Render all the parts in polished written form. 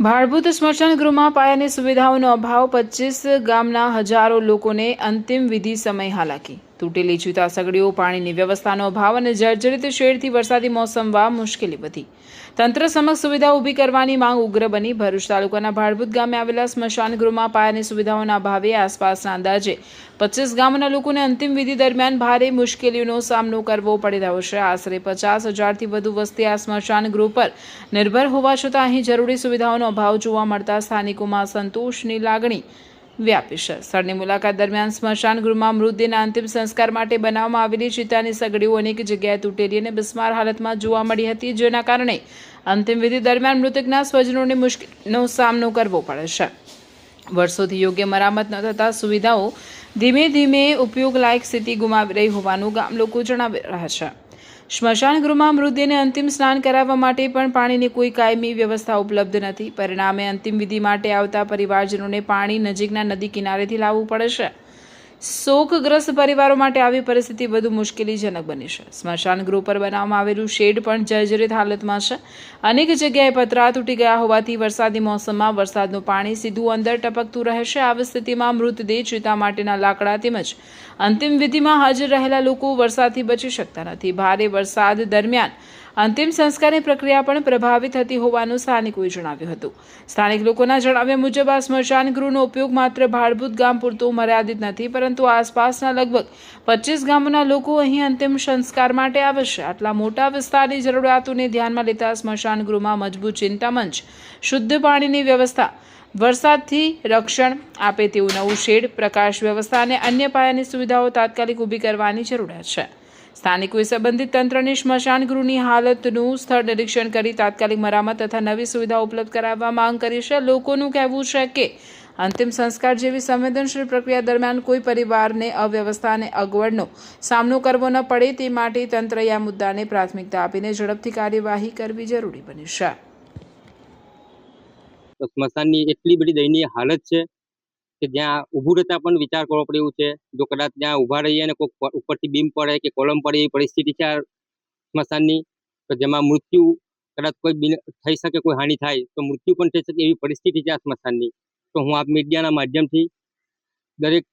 ભાડભૂત સ્મશાન ગૃહમાં પાયાની સુવિધાઓનો અભાવ, 25 ગામના હજારો લોકોને અંતિમ વિધિ સમય હાલાકી, તૂટેલી જૂતા સગડીઓ, પાણીની વ્યવસ્થાનો અભાવ અને જર્જરિત શેડથી વરસાદી મોસમમાં મુશ્કેલી વધી. તંત્ર સમક્ષ સુવિધા ઊભી કરવાની માંગ ઉગ્ર બની. ભરૂચ તાલુકાના ભાડભૂત ગામે આવેલા સ્મશાન ગૃહમાં પાયાની સુવિધાઓના અભાવે આસપાસના અંદાજે 25 ગામના લોકોને અંતિમ વિધિ દરમિયાન ભારે મુશ્કેલીઓનો સામનો કરવો પડી રહ્યો છે. આશરે 50,000થી વધુ વસ્તી આ સ્મશાન ગૃહ પર નિર્ભર હોવા છતાં અહીં જરૂરી સુવિધાઓનો અભાવ જોવા મળતા સ્થાનિકોમાં સંતોષની લાગણી વ્યાપી છે. સ્થળની મુલાકાત દરમિયાન સ્મશાન ગૃહમાં મૃતદેહના અંતિમ સંસ્કાર માટે બનાવવામાં આવેલી ચિતાની સગડીઓ અનેક જગ્યાએ તૂટેલી અને બિસ્માર હાલતમાં જોવા મળી હતી, જેના કારણે અંતિમ વિધિ દરમિયાન મૃતકના સ્વજનોને મુશ્કેલીનો સામનો કરવો પડે છે. વર્ષોથી યોગ્ય મરામત ન થતા સુવિધાઓ ધીમે ધીમે ઉપયોગ લાયક સ્થિતિ ગુમાવી રહી હોવાનું ગામ લોકો જણાવી રહ્યા છે. સ્મશાન ગૃહમાં મૃતદેહને અંતિમ સ્નાન કરાવવા માટે પણ પાણીની કોઈ કાયમી વ્યવસ્થા ઉપલબ્ધ નથી. પરિણામે અંતિમ વિધિ માટે આવતા પરિવારજનોને પાણી નજીકના નદી કિનારેથી લાવવું પડે છે. શોકગ્રસ્ત પરિવારો માટે આવી પરિસ્થિતિ વધુ મુશ્કેલીજનક બની છે. સ્મશાન ગૃહ પર બનાવવામાં આવેલું શેડ પણ જર્જરિત હાલતમાં છે. અનેક જગ્યાએ પતરા તૂટી ગયા હોવાથી વરસાદી મોસમમાં વરસાદનું પાણી સીધું અંદર ટપકતું રહે છે. આવી સ્થિતિમાં મૃતદેહ, ચિતા માટેના લાકડા તેમજ અંતિમ વિધિમાં હાજર રહેલા લોકો વરસાદથી બચી શકતા નથી. ભારે વરસાદ દરમિયાન અંતિમ સંસ્કારની પ્રક્રિયા પણ પ્રભાવિત થતી હોવાનું સ્થાનિકોએ જણાવ્યું હતું. સ્થાનિક લોકોના જણાવ્યા મુજબ આ સ્મશાન ગૃહનો ઉપયોગ માત્ર ભાડભૂત ગામ પૂરતો મર્યાદિત નથી, પરંતુ આસપાસના લગભગ 25 ગામોના લોકો અહીં અંતિમ સંસ્કાર માટે આવે છે. આટલા મોટા વિસ્તારની જરૂરિયાતોને ધ્યાનમાં લેતા સ્મશાન ગૃહમાં મજબૂત ચિંતામંચ, શુદ્ધ પાણીની વ્યવસ્થા, વરસાદથી રક્ષણ આપે તેવું નવું શેડ, પ્રકાશ વ્યવસ્થા અને અન્ય પાયાની સુવિધાઓ તાત્કાલિક ઊભી કરવાની જરૂરિયાત છે. સ્થાનિકોએ સંબંધિત તંત્રની સ્મશાન ગૃહની હાલતનું સ્થળ નિરીક્ષણ કરી તાત્કાલિક મરામત તથા નવી સુવિધાઓ ઉપલબ્ધ કરાવવા માંગ કરી છે. લોકોનું કહેવું છે કે અંતિમ સંસ્કાર જેવી સંવેદનશીલ પ્રક્રિયા દરમિયાન કોઈ પરિવારને અવ્યવસ્થા અને અગવડનો સામનો કરવો ન પડે તે માટે તંત્રએ આ મુદ્દાને પ્રાથમિકતા આપીને ઝડપથી કાર્યવાહી કરવી જરૂરી બની છે. સ્મશાનની એટલી બધી દયનીય હાલત છે કે જ્યાં ઊભું રહેતા પણ વિચાર કરવો પડે એવું છે. જો કદાચ ત્યાં ઊભા રહીએ અને કોઈ ઉપરથી બીમ પડે કે કોલમ પડે એવી પરિસ્થિતિ છે આ સ્મશાનની, તો જેમાં મૃત્યુ કદાચ કોઈ થઈ શકે, કોઈ હાનિ થાય તો મૃત્યુ પણ થઈ શકે એવી પરિસ્થિતિ છે આ સ્મશાનની. તો હું આ મીડિયાના માધ્યમથી દરેક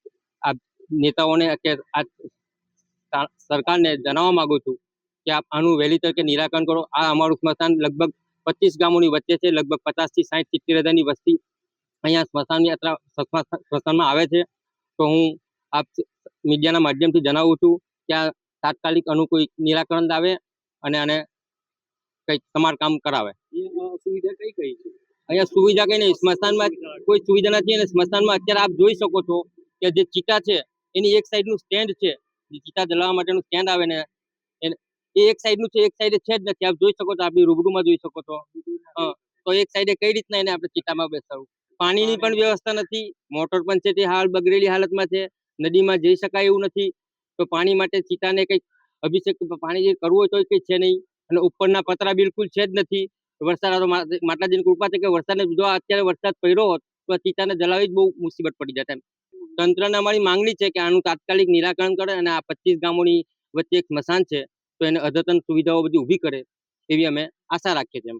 આ નેતાઓને કે આ સરકારને જણાવવા માંગુ છું કે આનું વહેલી તકે નિરાકરણ કરો. આ અમારું સ્મશાન લગભગ 25 ગામોની વચ્ચે છે. લગભગ 50 થી 60 70 હજારની વસ્તી અહીંયા સ્મશાનમાં આવે છે. તો હું આપ મીડિયાના માધ્યમથી જણાવું છું કે આ તાત્કાલિક આનું કોઈ નિરાકરણ આવે અને આને કંઈક સમારકામ કરાવે. સુવિધા કઈ છે અહીંયા? સુવિધા કઈ નહીં, સ્મશાનમાં કોઈ સુવિધા નથી. અને સ્મશાનમાં અત્યારે આપ જોઈ શકો છો કે જે ચિતા છે એની એક સાઈડનું સ્ટેન્ડ છે, જે ચિતા જલાવવા માટેનું સ્ટેન્ડ આવે ને એ એક સાઈડનું છે, એક સાઈડે છે જ નથી. આપ જોઈ શકો છો, આપણી રૂબરૂમાં જોઈ શકો છો. તો એક સાઈડે કઈ રીતના એને આપણે ચિતામાં બેસાડવું? પાણીની પણ વ્યવસ્થા નથી. મોટર પણ છે તે હાલ બગડેલી હાલતમાં છે. નદીમાં જઈ શકાય એવું નથી. તો પાણી માટે ચિતાને કંઈક અભિષેક પાણી જે કરવું હોય તો કંઈ છે નહીં. અને ઉપરના પતરા બિલકુલ છે જ નથી. વરસાદ માતાજીની કૃપા છે કે વરસાદને જો અત્યારે વરસાદ પડ્યો હોત તો ચિતાને જલાવી જ બહુ મુસીબત પડી જાય. તંત્રને અમારી માંગણી છે કે આનું તાત્કાલિક નિરાકરણ કરે અને આ 25 ગામોની વચ્ચે એક સ્મશાન છે તો એને અદ્યતન સુવિધાઓ બધી ઊભી કરે એવી અમે આશા રાખીએ છીએ.